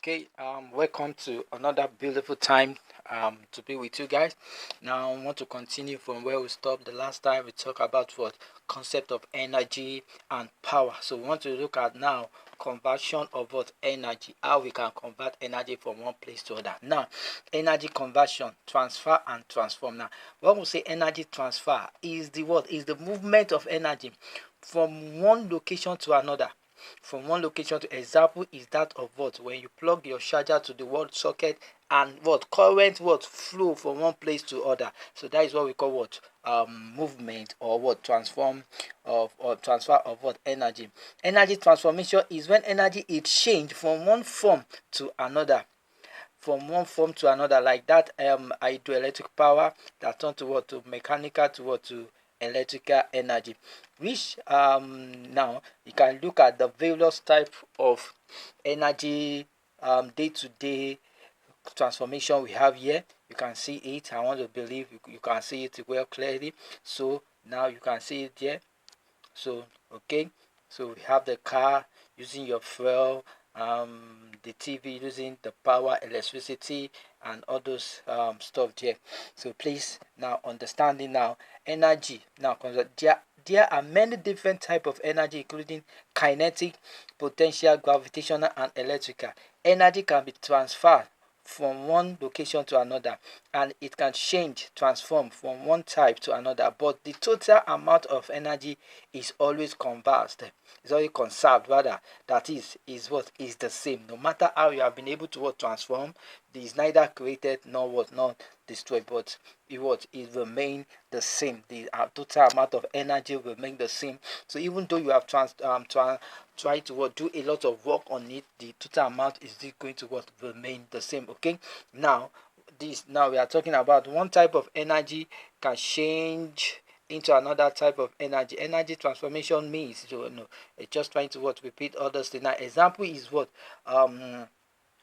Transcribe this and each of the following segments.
Okay, welcome to another beautiful time to be with you guys. Now, I want to continue from where we stopped the last time. We talked about what concept of energy and power. So, we want to look at now conversion of what energy, how we can convert energy from one place to other. Now, energy conversion, transfer and transform. Now, when we say energy transfer, is the what is the movement of energy from one location to another. From one location to example is that of what when you plug your charger to the wall socket and what current what flow from one place to other. So that is what we call what movement or what transform of or transfer of what energy. Energy transformation is when energy is changed from one form to another, from one form to another, like that hydroelectric power that turn to what to mechanical to what to electrical energy, which now you can look at the various type of energy day-to-day transformation we have here. You can see it. I want to believe you can see it well clearly. So now you can see it here. So okay, so we have the car using your fuel, the TV using the power, electricity, and all those stuff there. So please now understanding now energy now, because there are many different type of energy, including kinetic, potential, gravitational, and electrical. Energy can be transferred from one location to another, and it can change, transform from one type to another, but the total amount of energy is always conversed, is always conserved rather. That is what is the same no matter how you have been able to what transform. It is neither created nor what not destroyed, but it remain the same. The total amount of energy will remain the same. So even though you have try to what do a lot of work on it, the total amount is still going to what remain the same. Okay, now we are talking about one type of energy can change into another type of energy. Energy transformation means just trying to what repeat others things. Now example is what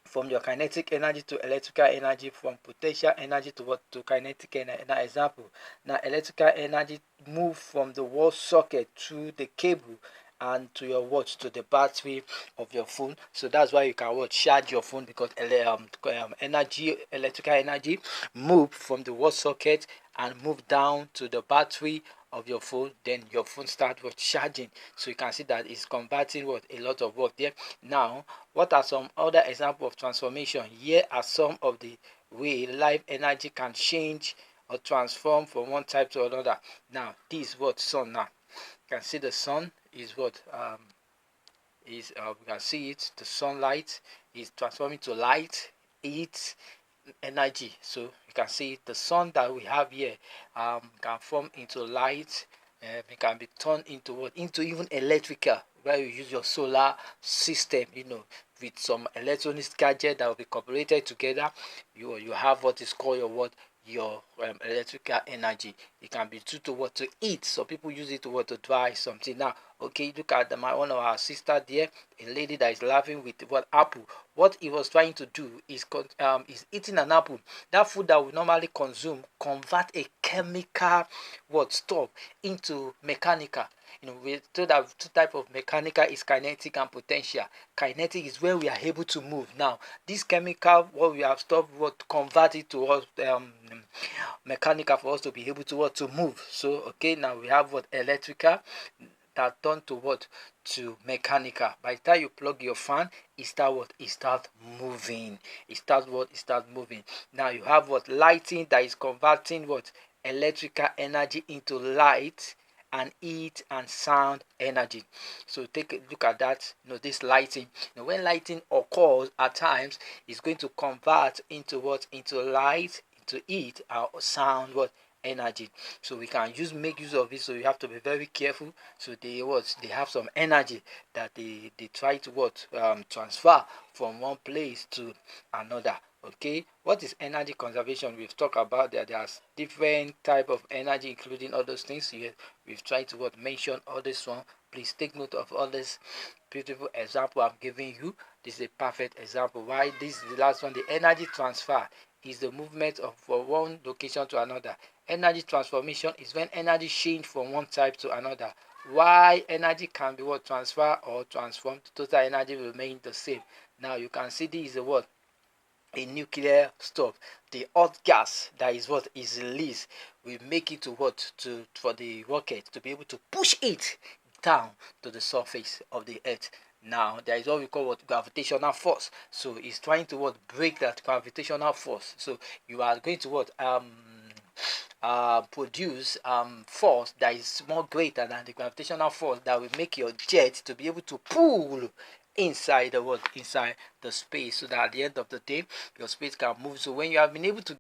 from your kinetic energy to electrical energy, from potential energy to what to kinetic energy. Now example, now electrical energy move from the wall socket to the cable and to your watch to the battery of your phone. So that's why you can what charge your phone, because electrical energy move from the wall socket and move down to the battery of your phone, then your phone start with charging. So you can see that it's converting what a lot of work there. Now what are some other examples of transformation? Here are some of the way life energy can change or transform from one type to another. Now this is what sun. Now you can see the sun is what we can see it. The sunlight is transforming to light, heat, energy. So you can see the sun that we have here can form into light. It can be turned into what into even electrical, where you use your solar system, with some electronic gadget that will be cooperated together. You have what is called your electrical energy. It can be due to what to eat. So people use it to what to dry something. Now okay, look at one of our sister there, a lady that is laughing with what apple. What he was trying to do is eating an apple. That food that we normally consume convert a chemical what stuff into mechanical. We told that two type of mechanical is kinetic and potential. Kinetic is where we are able to move. Now this chemical, what we have stopped, what convert it to what mechanical for us to be able to what to move. So okay, now we have what electrical that turn to what to mechanical. By the time you plug your fan, it start moving. It start moving. Now you have what lighting that is converting what electrical energy into light and heat and sound energy. So take a look at that. This lighting. When lighting occurs at times, it's going to convert into what into light, into heat, or sound what energy. So we can make use of it. So you have to be very careful. So they have some energy that they try to transfer from one place to another. Okay, what is energy conservation? We've talked about that there's different type of energy, including all those things here. We've tried to mention all this one. Please take note of all this beautiful example I'm giving you. This is a perfect example. Why this is the last one? The energy transfer is the movement of from one location to another. Energy transformation is when energy change from one type to another, why energy can be what transfer or transformed, total energy will remain the same. Now you can see this is a what, a nuclear stuff. The hot gas that is what is released will make it to what, to for the rocket to be able to push it down to the surface of the earth. Now there is what we call what, gravitational force. So it's trying to what, break that gravitational force. So you are going to what, produce force that is more greater than the gravitational force that will make your jet to be able to pull inside the what, inside the space, so that at the end of the day your space can move. So when you have been able to